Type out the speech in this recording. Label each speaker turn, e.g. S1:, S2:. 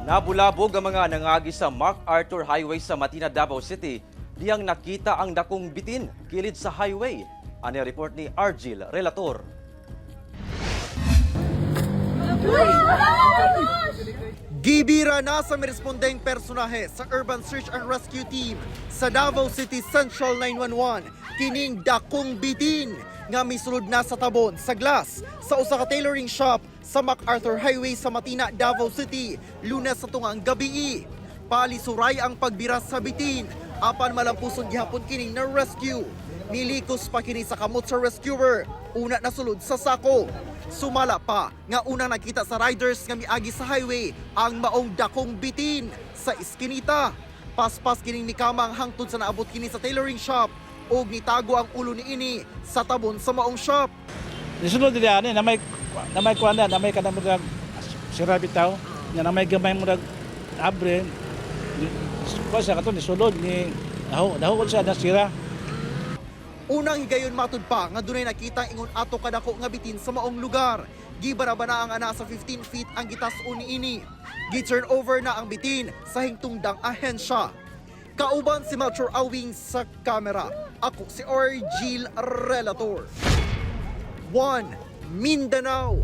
S1: Nabulabog ang mga nangagi sa MacArthur Highway sa Matina, Davao City. Diyang nakita ang dakong bitin kilid sa highway. Ano report ni Argil Relator.
S2: Gibira na sa mirespondeng personahe sa Urban Search and Rescue Team sa Davao City Central 911 kining dakong bitin nga misulod na sa tabon sa glass sa usa ka tailoring shop sa MacArthur Highway sa Matina, Davao City, Lunes sa tungang gabi. Palisuray ang pagbira sa bitin apan malampuson gihapon kining na rescue. Nilikos pa kini sa kamot sa rescuer, una nasulod sa sako. Sumala pa nga unang nakita sa riders nga miagi sa highway ang maong dakong bitin sa iskinita. Paspas kining mikamang hangtod sa naabot kini sa tailoring shop ug nitago ang ulo ni ini sa tabon sa maong shop.
S3: Nisunod nila ani na may kuan na may kanang murag sira bitaw na may gamay murag abre. Ko sa katon nisulod ni daho sa nasira.
S2: Unang higayon matud pa nga dunay nakita ingon ato kadako nga bitin sa maong lugar. Gibaraba na ang ana sa 15 feet ang gitas-on ni ini. Gi-turn over na ang bitin sa hingtungdang ahensya. Kauban si Melchor Awing sa kamera. Ako si Argil Relator. 1 Mindanao.